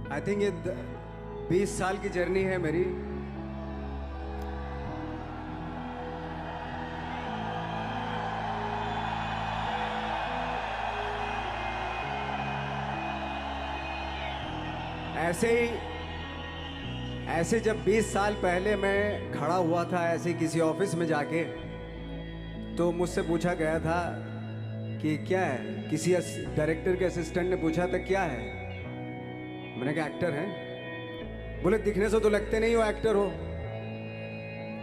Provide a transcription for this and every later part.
I think ये 20 साल की जर्नी है मेरी। ऐसे जब 20 साल पहले मैं खड़ा हुआ था ऐसे किसी ऑफिस में जाके, तो मुझसे पूछा गया था कि क्या है। किसी डायरेक्टर के असिस्टेंट ने पूछा था क्या है। मैंने कहा एक्टर हैं। बोले दिखने से तो लगते नहीं हो एक्टर हो।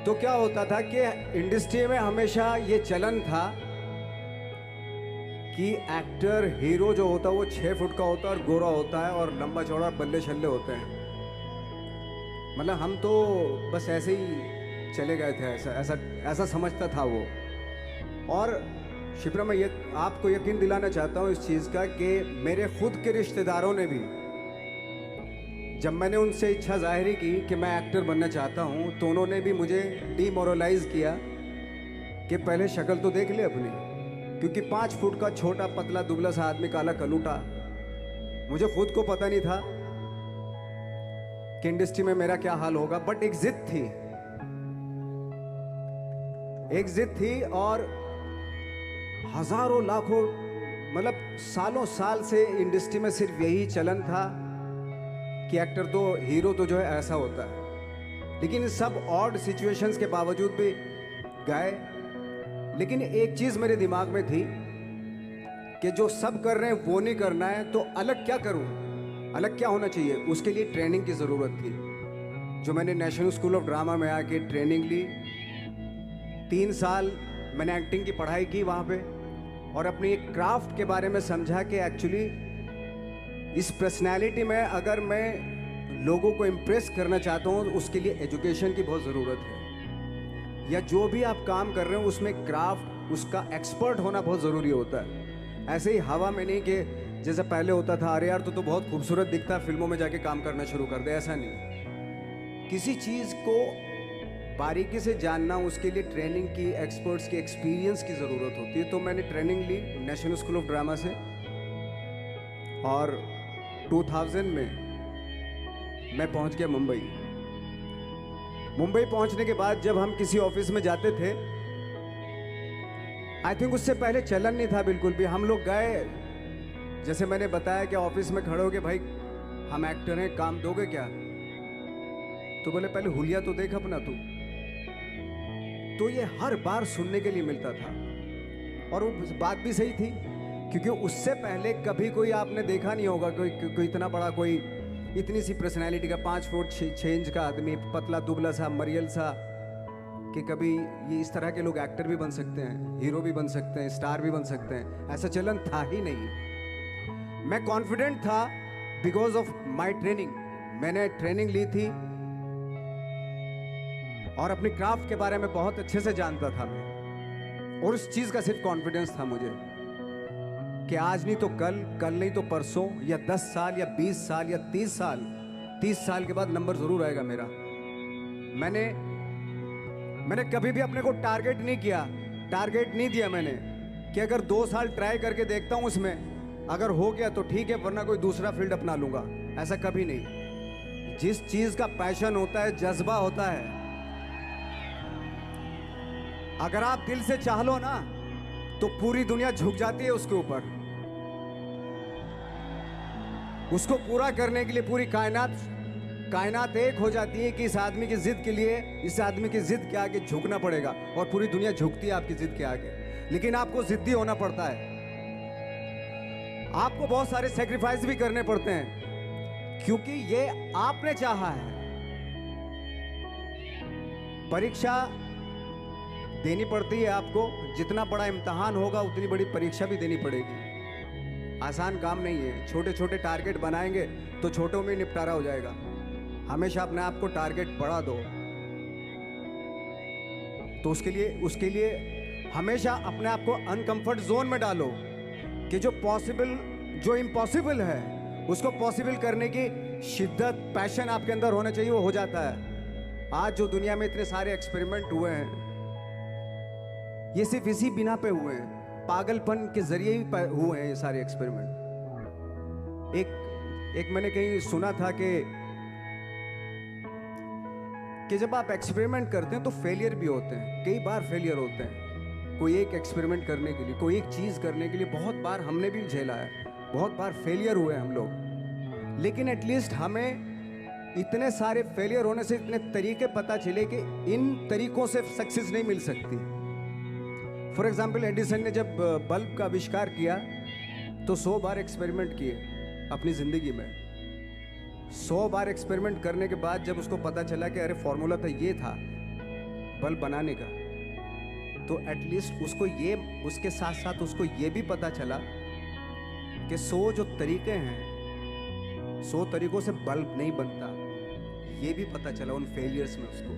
तो क्या होता था कि इंडस्ट्री में हमेशा ये चलन था कि एक्टर हीरो जो होता है वो 6 फुट का होता है और गोरा होता है और लंबा चौड़ा बल्ले छल्ले होते हैं। मतलब हम तो बस ऐसे ही चले गए थे, ऐसा ऐसा ऐसा समझता था वो। और शिप्रा, मैं ये आपको यकीन दिलाना चाहता हूँ इस चीज़ का कि मेरे खुद के रिश्तेदारों ने भी, जब मैंने उनसे इच्छा जाहिर की कि मैं एक्टर बनना चाहता हूँ, तो उन्होंने भी मुझे डीमोरलाइज किया कि पहले शक्ल तो देख ले अपनी, क्योंकि 5 फुट का छोटा पतला दुबला सा आदमी, काला कलूटा। मुझे खुद को पता नहीं था कि इंडस्ट्री में मेरा क्या हाल होगा, बट एक जिद थी और हजारों लाखों मतलब सालों साल से इंडस्ट्री में सिर्फ यही चलन था कि एक्टर तो, हीरो तो जो है ऐसा होता है। लेकिन इन सब ऑड सिचुएशंस के बावजूद भी गए। लेकिन एक चीज़ मेरे दिमाग में थी कि जो सब कर रहे हैं वो नहीं करना है, तो अलग क्या करूं, अलग क्या होना चाहिए। उसके लिए ट्रेनिंग की ज़रूरत थी, जो मैंने नेशनल स्कूल ऑफ ड्रामा में आके ट्रेनिंग ली। 3 साल मैंने एक्टिंग की पढ़ाई की वहाँ पे, और अपनी एक क्राफ्ट के बारे में समझा कि एक्चुअली इस पर्सनैलिटी में अगर मैं लोगों को इम्प्रेस करना चाहता हूँ, उसके लिए एजुकेशन की बहुत ज़रूरत है। या जो भी आप काम कर रहे हो उसमें क्राफ्ट, उसका एक्सपर्ट होना बहुत ज़रूरी होता है। ऐसे ही हवा में नहीं कि जैसे पहले होता था, अरे यार तो बहुत खूबसूरत दिखता है, फिल्मों में जाके काम करना शुरू कर दे। ऐसा नहीं, किसी चीज़ को बारीकी से जानना, उसके लिए ट्रेनिंग की, एक्सपर्ट्स की, एक्सपीरियंस की ज़रूरत होती है। तो मैंने ट्रेनिंग ली नेशनल स्कूल ऑफ ड्रामा से, और 2000 में मैं पहुंच गया मुंबई। मुंबई पहुंचने के बाद जब हम किसी ऑफिस में जाते थे, आई थिंक उससे पहले चलन नहीं था बिल्कुल भी। हम लोग गए, जैसे मैंने बताया कि ऑफिस में खड़े हो के, भाई हम एक्टर हैं, काम दोगे क्या। तो बोले पहले हुलिया तो देख अपना तू। तो ये हर बार सुनने के लिए मिलता था, और वो बात भी सही थी, क्योंकि उससे पहले कभी कोई आपने देखा नहीं होगा कोई इतना बड़ा, कोई इतनी सी पर्सनैलिटी का 5 फुट 6 इंच का आदमी, पतला दुबला सा मरियल सा, कि कभी ये इस तरह के लोग एक्टर भी बन सकते हैं, हीरो भी बन सकते हैं, स्टार भी बन सकते हैं। ऐसा चलन था ही नहीं। मैं कॉन्फिडेंट था बिकॉज ऑफ माई ट्रेनिंग। मैंने ट्रेनिंग ली थी और अपनी क्राफ्ट के बारे में बहुत अच्छे से जानता था मैं, और उस चीज़ का सिर्फ कॉन्फिडेंस था मुझे कि आज नहीं तो कल, कल नहीं तो परसों, या 10 साल या 20 साल या 30 साल के बाद नंबर ज़रूर आएगा मेरा। मैंने कभी भी अपने को टारगेट नहीं किया, टारगेट नहीं दिया मैंने कि अगर 2 साल ट्राई करके देखता हूँ, उसमें अगर हो गया तो ठीक है, वरना कोई दूसरा फील्ड अपना लूँगा। ऐसा कभी नहीं। जिस चीज़ का पैशन होता है, जज्बा होता है, अगर आप दिल से चाह लो ना, तो पूरी दुनिया झुक जाती है उसके ऊपर। उसको पूरा करने के लिए पूरी कायनात एक हो जाती है कि इस आदमी की जिद के लिए, इस आदमी की जिद के आगे झुकना पड़ेगा, और पूरी दुनिया झुकती है आपकी जिद के आगे। लेकिन आपको जिद्दी होना पड़ता है, आपको बहुत सारे सेक्रीफाइस भी करने पड़ते हैं, क्योंकि ये आपने चाहा है। परीक्षा देनी पड़ती है आपको, जितना बड़ा इम्तहान होगा उतनी बड़ी परीक्षा भी देनी पड़ेगी। आसान काम नहीं है। छोटे छोटे टारगेट बनाएंगे तो छोटों में निपटारा हो जाएगा। हमेशा अपने आप को टारगेट बढ़ा दो। तो उसके लिए हमेशा अपने आप को अनकंफर्ट जोन में डालो, कि जो इम्पॉसिबल है उसको पॉसिबल करने की शिद्दत, पैशन आपके अंदर होना चाहिए, वो हो जाता है। आज जो दुनिया में इतने सारे एक्सपेरिमेंट हुए हैं, ये सिर्फ इसी बिना पे हुए हैं, पागलपन के जरिए ही हुए हैं ये सारे एक्सपेरिमेंट। एक मैंने कहीं सुना था कि जब आप एक्सपेरिमेंट करते हैं तो फेलियर भी होते हैं, कई बार फेलियर होते हैं। कोई एक एक्सपेरिमेंट करने के लिए, कोई एक चीज़ करने के लिए बहुत बार हमने भी झेला है, बहुत बार फेलियर हुए हम लोग। लेकिन एटलीस्ट हमें इतने सारे फेलियर होने से इतने तरीके पता चले कि इन तरीकों से सक्सेस नहीं मिल सकती। फॉर एग्जाम्पल, एडिसन ने जब बल्ब का आविष्कार किया तो 100 बार एक्सपेरिमेंट किए अपनी ज़िंदगी में। 100 बार एक्सपेरिमेंट करने के बाद जब उसको पता चला कि अरे फॉर्मूला तो ये था बल्ब बनाने का, तो एटलीस्ट उसके साथ साथ उसको ये भी पता चला कि 100 जो तरीके हैं, 100 तरीकों से बल्ब नहीं बनता, ये भी पता चला उन फेलियर्स में उसको।